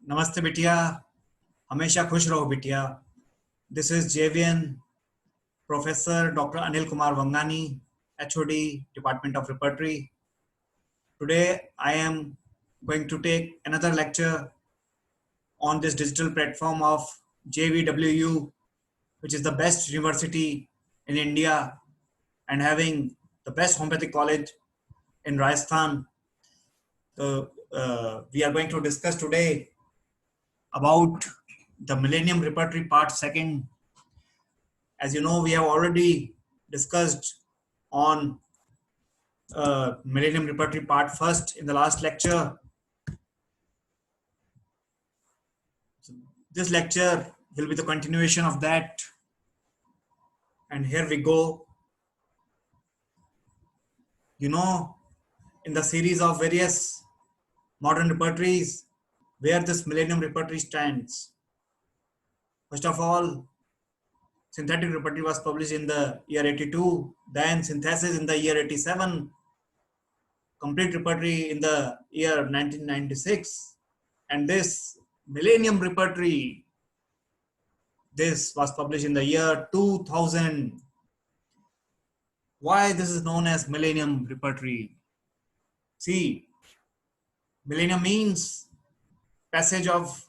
नमस्ते बिटिया, हमेशा खुश रहो बिटिया. This is JV'n, Professor Dr. Anil Kumar Vangani, HOD, Department of Repertory. Today I am going to take another lecture on this digital platform of JVWU, which is the best university in India and having the best homeopathic college in Rajasthan. So we are going to discuss today about the Millenium Repertory Part 2. As you know, we have already discussed on Millenium Repertory Part 1 in the last lecture. So this lecture will be the continuation of that. And here we go. You know, in the series of various modern repertories, where this Millenium Repertory stands. First of all, synthetic repertory was published in the year 82, then synthesis in the year 87, complete repertory in the year 1996, and this Millenium Repertory, this was published in the year 2000. Why this is known as Millenium Repertory? See, millennium means passage of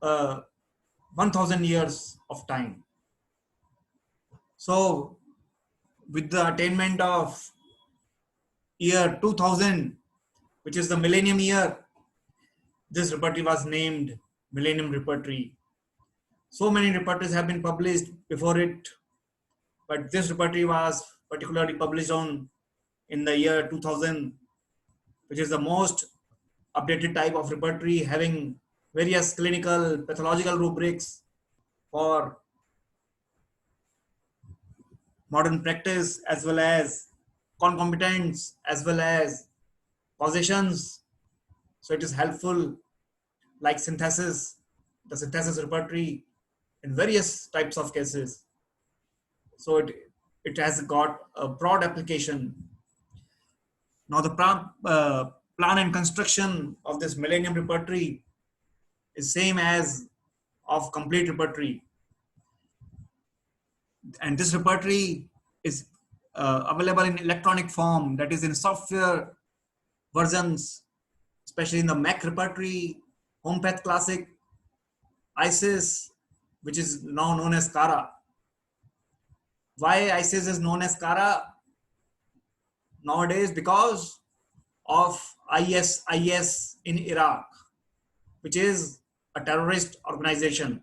1000 years of time. So with the attainment of year 2000, which is the millennium year, this repertory was named Millenium Repertory. So many repertories have been published before it, but this repertory was particularly published in the year 2000, which is the most updated type of repertory, having various clinical pathological rubrics for modern practice, as well as concomitants, as well as causations. So it is helpful, like synthesis, the synthesis repertory in various types of cases. So it has got a broad application. Now the plan and construction of this Millenium Repertory is same as of complete repertory, and this repertory is available in electronic form, that is in software versions, especially in the Mac repertory, HomePath Classic, ISIS, which is now known as Kara. Why ISIS is known as Kara nowadays? Because of IS in Iraq, which is a terrorist organization.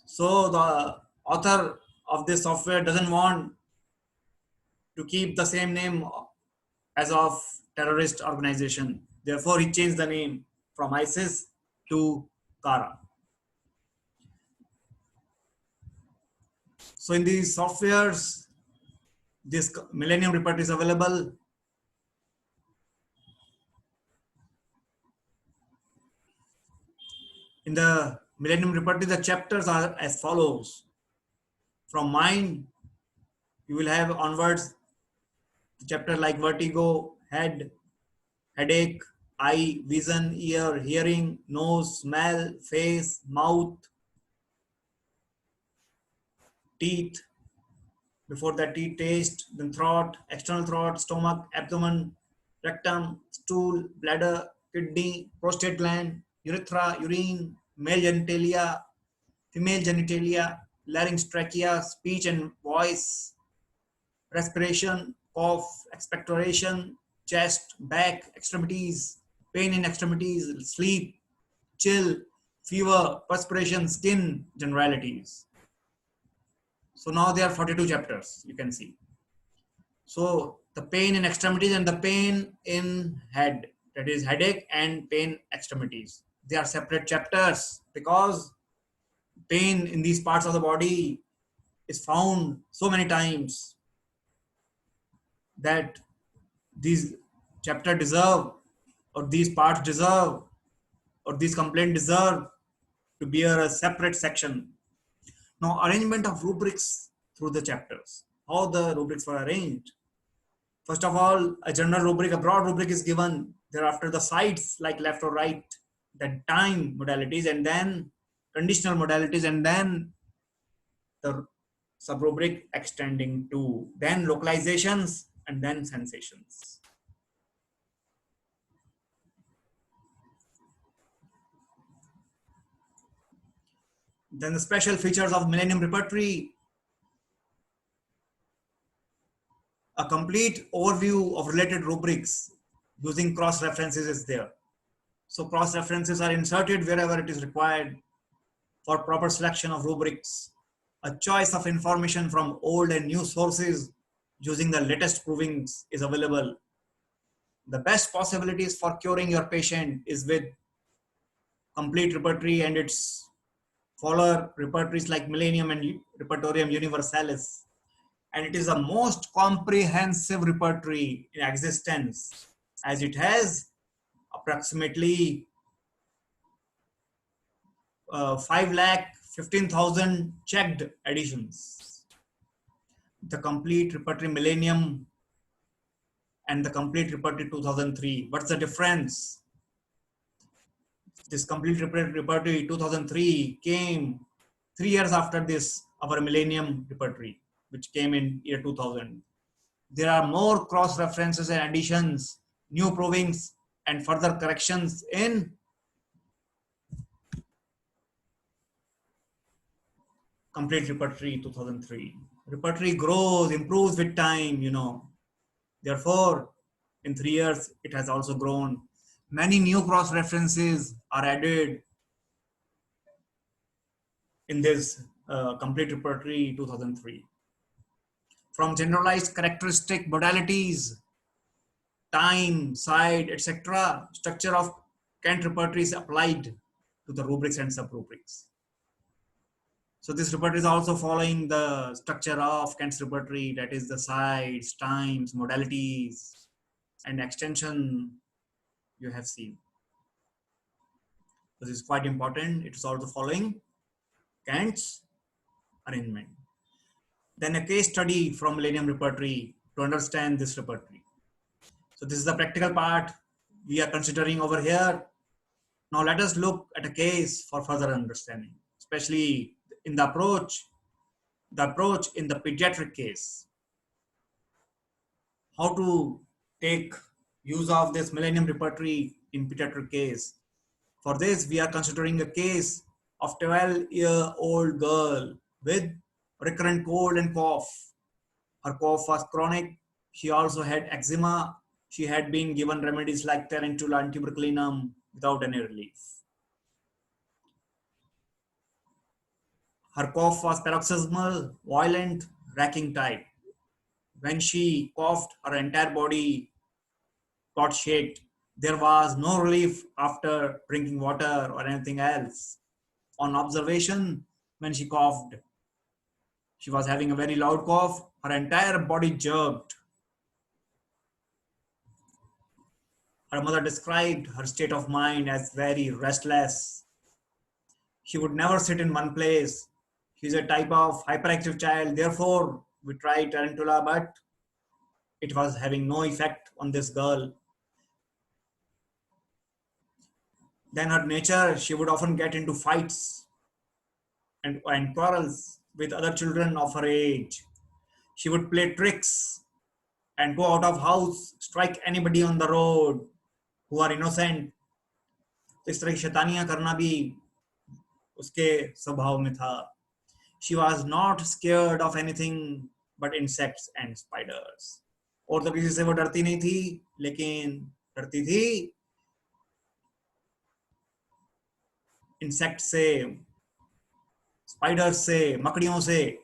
So the author of this software doesn't want to keep the same name as of terrorist organization. Therefore, he changed the name from ISIS to Kara. So in these softwares, this Millenium Repertory is available. In the Millenium Repertory, the chapters are as follows. From mind, you will have onwards the chapter like vertigo, head, headache, eye, vision, ear, hearing, nose, smell, face, mouth, teeth. Before that, teeth, taste, then throat, external throat, stomach, abdomen, rectum, stool, bladder, kidney, prostate gland, urethra, urine, male genitalia, female genitalia, larynx, trachea, speech and voice, respiration, cough, expectoration, chest, back, extremities, pain in extremities, sleep, chill, fever, perspiration, skin, generalities. So now there are 42 chapters, you can see. So the pain in extremities and the pain in head, that is headache and pain extremities, they are separate chapters because pain in these parts of the body is found so many times that these chapters deserve, or these parts deserve, or these complaints deserve to bear a separate section. Now, arrangement of rubrics through the chapters. How the rubrics were arranged. First of all, a general rubric, a broad rubric is given Thereafter, the sides like left or right, then time modalities, and then conditional modalities, and then the subrubric extending to then localizations and then sensations. Then the special features of Millennium Repertory, a complete overview of related rubrics using cross references is there. So cross references are inserted wherever it is required for proper selection of rubrics. A choice of information from old and new sources using the latest provings is available. The best possibilities for curing your patient is with complete repertory and its follower repertories like Millennium and Repertorium Universalis. And it is the most comprehensive repertory in existence, as it has approximately 5,15,000 checked editions. The complete repertory Millennium and the complete repertory 2003. What's the difference? This complete repertory 2003 came 3 years after this, our Millennium Repertory, which came in year 2000. There are more cross references and additions, new provings, and further corrections in complete repertory 2003. Repertory grows, improves with time, Therefore, in 3 years, it has also grown. Many new cross references are added in this complete repertory 2003. From generalized characteristic modalities, time, side, etc., structure of Kant repertory is applied to the rubrics and subrubrics. So this repertory is also following the structure of Kant's repertory, that is the sides, times, modalities, and extension you have seen. This is quite important. It is also following Kant's arrangement. Then a case study from Millennium Repertory to understand this repertory. So this is the practical part we are considering over here. Now let us look at a case for further understanding, especially in the approach in the pediatric case. How to take use of this Millennium Repertory in pediatric case. For this, we are considering a case of 12-year-old girl with recurrent cold and cough. Her cough was chronic. She also had eczema. She had been given remedies like tarantula and tuberculinum without any relief. Her cough was paroxysmal, violent, racking type. When she coughed, her entire body got shaked. There was no relief after drinking water or anything else. On observation, when she coughed, she was having a very loud cough. Her entire body jerked. Her mother described her state of mind as very restless. She would never sit in one place. She's a type of hyperactive child. Therefore, we tried tarantula, but it was having no effect on this girl. Then her nature, she would often get into fights and quarrels with other children of her age. She would play tricks and go out of house, strike anybody on the road who are innocent. तो इस तरह की शैतानियां करना भी उसके स्वभाव में था. She was not scared of anything but insects and spiders. और तो किसी से वो डरती नहीं थी, लेकिन डरती थी इंसेक्ट से, स्पाइडर्स से, मकड़ियों से.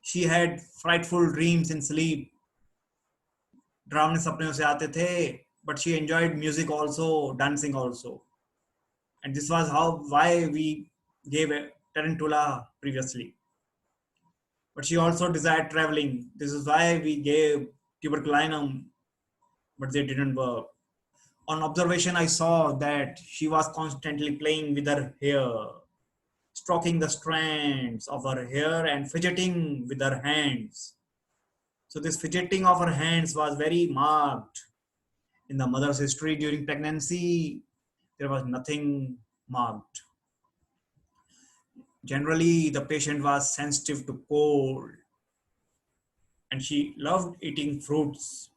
She had frightful dreams in sleep. डरावने सपने उसे आते थे, but she enjoyed music also, dancing also. And this was why we gave a tarantula previously. But she also desired traveling. This is why we gave tuberculinum, but they didn't work. On observation, I saw that she was constantly playing with her hair, stroking the strands of her hair and fidgeting with her hands. So this fidgeting of her hands was very marked. In the mother's history during pregnancy, there was nothing marked. Generally, the patient was sensitive to cold and she loved eating fruits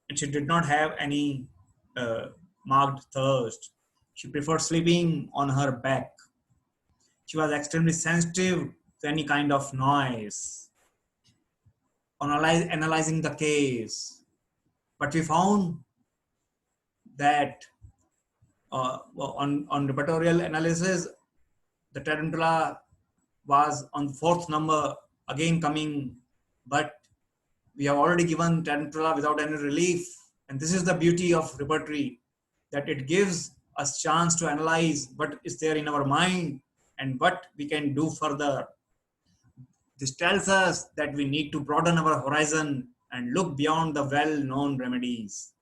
and she did not have any uh, marked thirst. She preferred sleeping on her back. She was extremely sensitive to any kind of noise. Analyzing the case, but we found that on repertorial analysis, the tarantula was on the fourth number again coming, but we have already given tarantula without any relief. And this is the beauty of repertory, that it gives us chance to analyze what is there in our mind and what we can do further. This tells us that we need to broaden our horizon and look beyond the well-known remedies.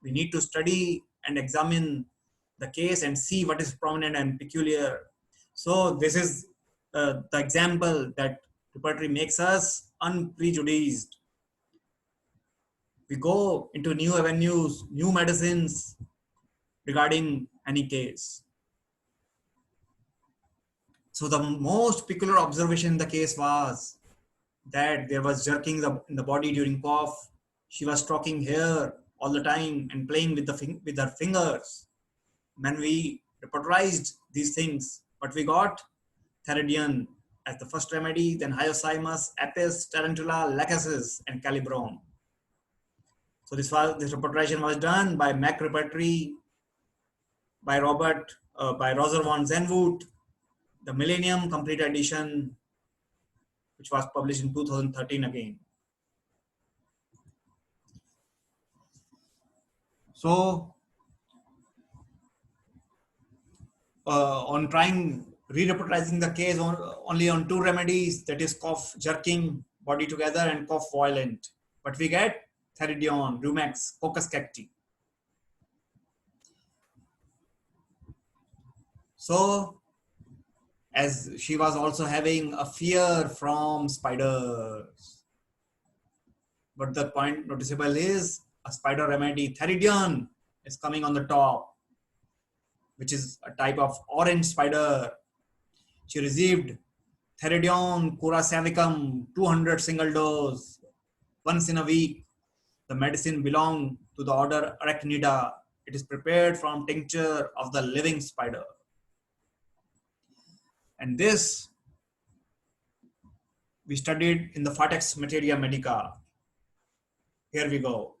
We need to study and examine the case and see what is prominent and peculiar. So this is the example that repertory makes us unprejudiced. We go into new avenues, new medicines regarding any case. So the most peculiar observation in the case was that there was jerking in the body during cough. She was stroking hair all the time and playing with her fingers. When we repertorized these things, what we got? Theridion as the first remedy, then Hyoscyamus, Apis, Tarantula, Lachesis, and Calibrom. So this repertorization was done by Mac Repertory, by Roger von Zenwoot, the Millennium Complete Edition, which was published in 2013 again. So, on trying re-repertorizing the case only on two remedies, that is cough jerking body together and cough violent. But we get Theridion, Rumex, Coccus cacti. So, as she was also having a fear from spiders. But the point noticeable is a spider remedy, Theridion, is coming on the top, which is a type of orange spider. She received Theridion curasavicum, 200 single dose, once in a week. The medicine belongs to the order Arachnida. It is prepared from tincture of the living spider. And this we studied in the Fatex Materia Medica. Here we go.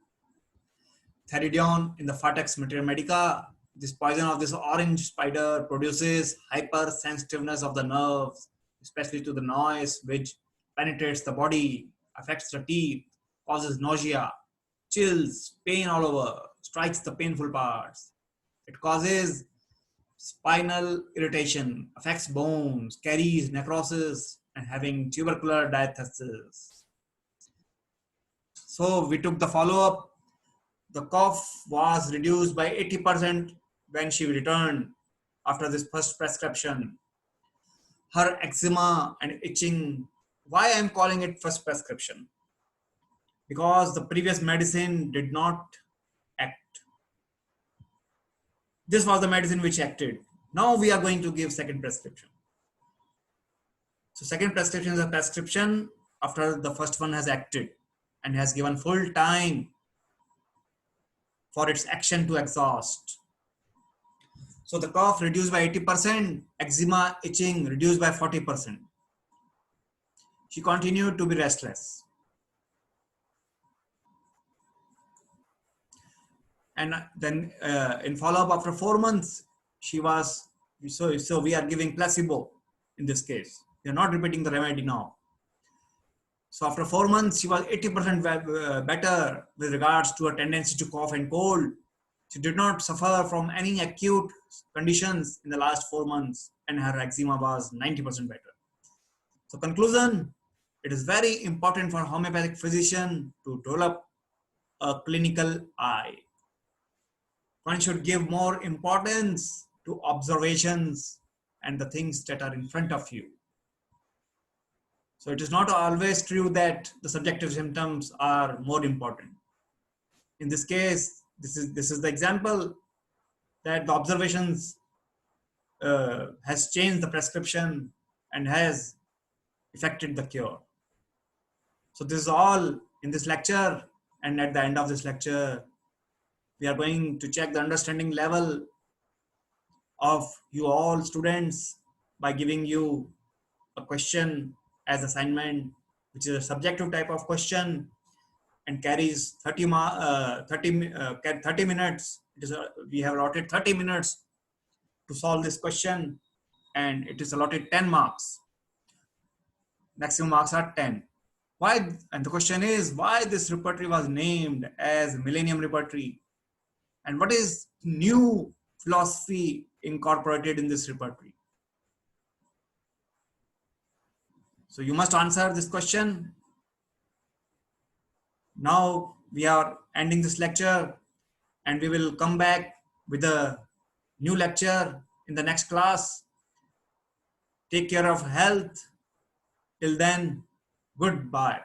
Theridion in the Fatex Materia Medica. This poison of this orange spider produces hypersensitiveness of the nerves, especially to the noise, which penetrates the body, affects the teeth, causes nausea, chills, pain all over, strikes the painful parts. It causes spinal irritation, affects bones, carries necrosis, and having tubercular diathesis. So we took the follow-up. The cough was reduced by 80% when she returned after this first prescription. Her eczema and itching, why I am calling it first prescription? Because the previous medicine did not act. This was the medicine which acted. Now we are going to give second prescription. So second prescription is a prescription after the first one has acted and has given full time for its action to exhaust. So the cough reduced by 80%, eczema, itching reduced by 40%. She continued to be restless. And then in follow-up after 4 months, she was, so we are giving placebo in this case. We are not repeating the remedy now. So after 4 months, she was 80% better with regards to her tendency to cough and cold. She did not suffer from any acute conditions in the last 4 months, and her eczema was 90% better. So conclusion, it is very important for homeopathic physician to develop a clinical eye. One should give more importance to observations and the things that are in front of you. So it is not always true that the subjective symptoms are more important. In this case, This is the example that the observations has changed the prescription and has affected the cure. So this is all in this lecture, and at the end of this lecture, we are going to check the understanding level of you all students by giving you a question as assignment, which is a subjective type of question and carries 30 minutes. We have allotted 30 minutes to solve this question, and it is allotted 10 marks. Maximum marks are 10. Why? And the question is why this repertory was named as Millenium Repertory, and what is new philosophy incorporated in this repertory? So you must answer this question. Now we are ending this lecture, and we will come back with a new lecture in the next class. Take care of health. Till then, goodbye.